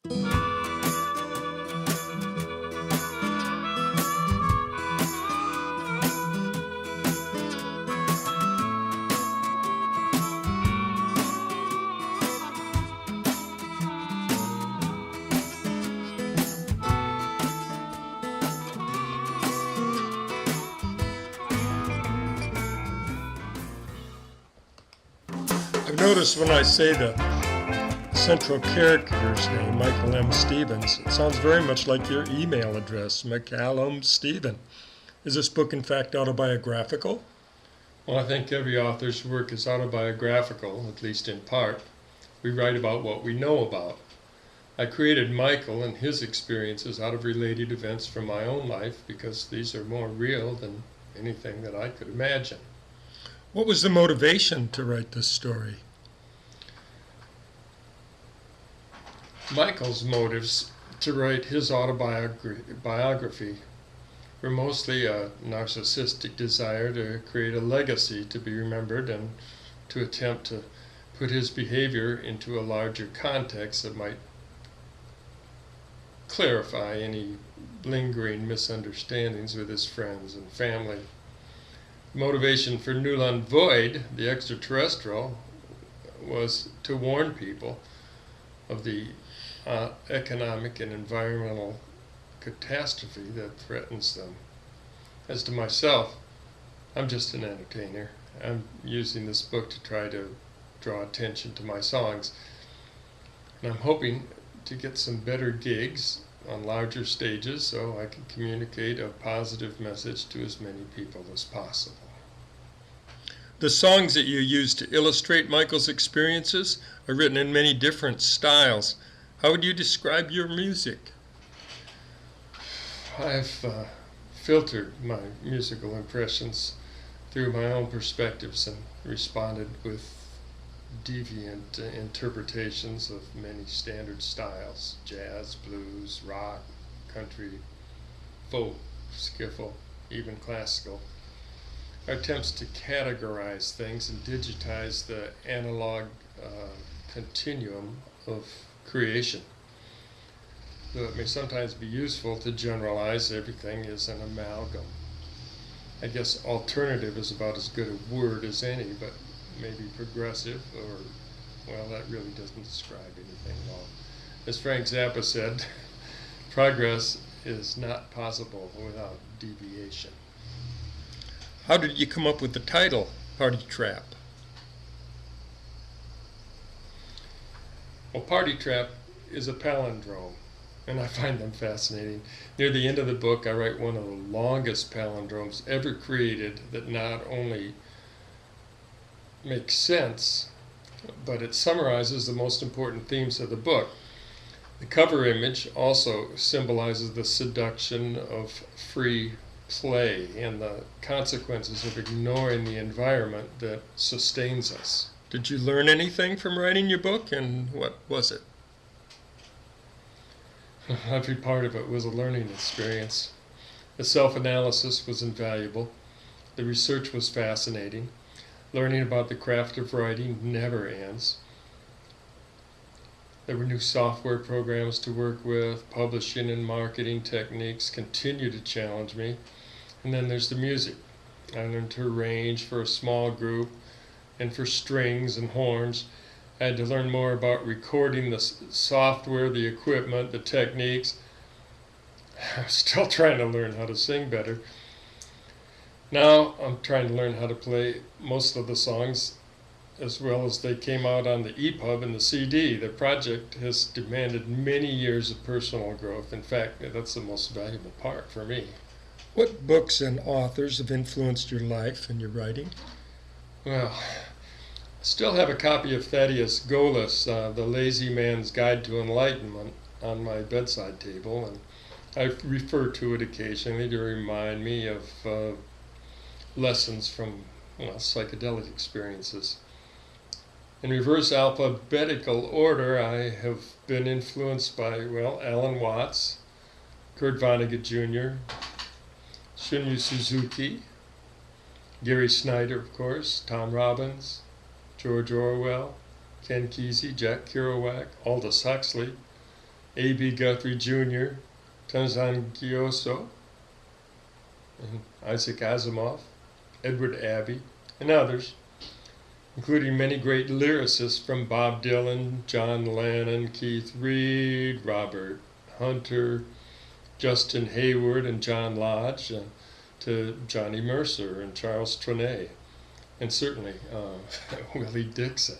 I've noticed when I say the central character's name, Michael M. Stevens, it sounds very much like your email address, McCallum Stephen. Is this book in fact autobiographical? Well, I think every author's work is autobiographical, at least in part. We write about what we know about. I created Michael and his experiences out of related events from my own life because these are more real than anything that I could imagine. What was the motivation to write this story? Michael's motives to write his autobiography were mostly a narcissistic desire to create a legacy to be remembered and to attempt to put his behavior into a larger context that might clarify any lingering misunderstandings with his friends and family. Motivation for Nuland Void, the extraterrestrial, was to warn people of the economic and environmental catastrophe that threatens them. As to myself, I'm just an entertainer. I'm using this book to try to draw attention to my songs. And I'm hoping to get some better gigs on larger stages so I can communicate a positive message to as many people as possible. The songs that you use to illustrate Michael's experiences are written in many different styles. How would you describe your music? I've filtered my musical impressions through my own perspectives and responded with deviant interpretations of many standard styles: jazz, blues, rock, country, folk, skiffle, even classical. Our attempts to categorize things and digitize the analog continuum of creation. Though it may sometimes be useful to generalize, everything is an amalgam. I guess alternative is about as good a word as any, but maybe progressive, or, well, that really doesn't describe anything at all. As Frank Zappa said, progress is not possible without deviation. How did you come up with the title, Party Trap? Well, Party Trap is a palindrome, and I find them fascinating. Near the end of the book, I write one of the longest palindromes ever created that not only makes sense, but it summarizes the most important themes of the book. The cover image also symbolizes the seduction of free play and the consequences of ignoring the environment that sustains us. Did you learn anything from writing your book, and what was it? Every part of it was a learning experience. The self-analysis was invaluable. The research was fascinating. Learning about the craft of writing never ends. There were new software programs to work with. Publishing and marketing techniques continue to challenge me. And then there's the music. I learned to arrange for a small group and for strings and horns. I had to learn more about recording the software, the equipment, the techniques. I'm still trying to learn how to sing better. Now I'm trying to learn how to play most of the songs as well as they came out on the ePub and the CD. The project has demanded many years of personal growth. In fact, that's the most valuable part for me. What books and authors have influenced your life and your writing? Well, I still have a copy of Thaddeus Golas, The Lazy Man's Guide to Enlightenment, on my bedside table, and I refer to it occasionally to remind me of lessons from psychedelic experiences. In reverse alphabetical order, I have been influenced by, Alan Watts, Kurt Vonnegut Jr., Shunryu Suzuki, Gary Snyder, of course, Tom Robbins, George Orwell, Ken Kesey, Jack Kerouac, Aldous Huxley, A.B. Guthrie Jr., Tenzin Gyatso, and Isaac Asimov, Edward Abbey, and others, including many great lyricists from Bob Dylan, John Lennon, Keith Reed, Robert Hunter, Justin Hayward, and John Lodge, to Johnny Mercer and Charles Trenet, and certainly Willie Dixon.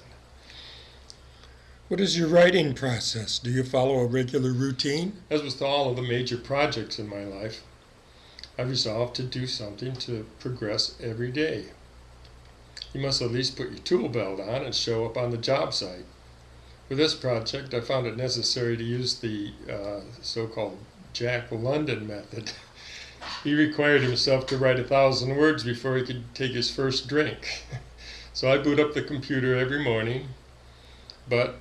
What is your writing process? Do you follow a regular routine? As with all of the major projects in my life, I resolved to do something to progress every day. You must at least put your tool belt on and show up on the job site. With this project, I found it necessary to use the so-called Jack London method. He required himself to write 1,000 words before he could take his first drink. So I boot up the computer every morning, but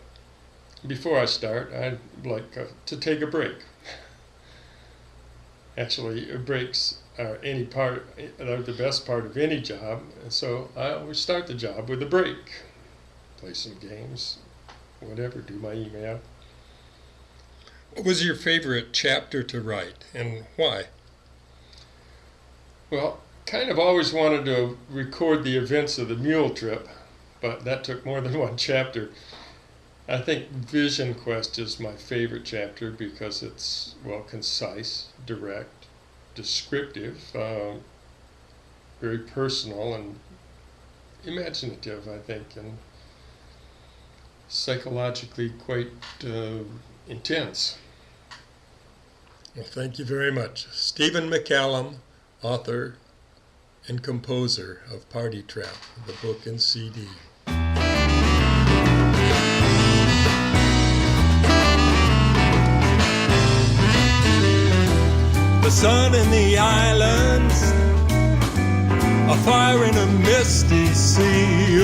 before I start, I'd like to take a break. Actually, breaks are the best part of any job, and so I always start the job with a break. Play some games, whatever, do my email. What was your favorite chapter to write, and why? Well, kind of always wanted to record the events of the mule trip, but that took more than one chapter. I think Vision Quest is my favorite chapter because it's, well, concise, direct, descriptive, very personal and imaginative, I think, and psychologically quite intense. Well, thank you very much. Stephen McCallum, author and composer of Party Trap, the book and CD. The sun in the islands, a fire in a misty sea.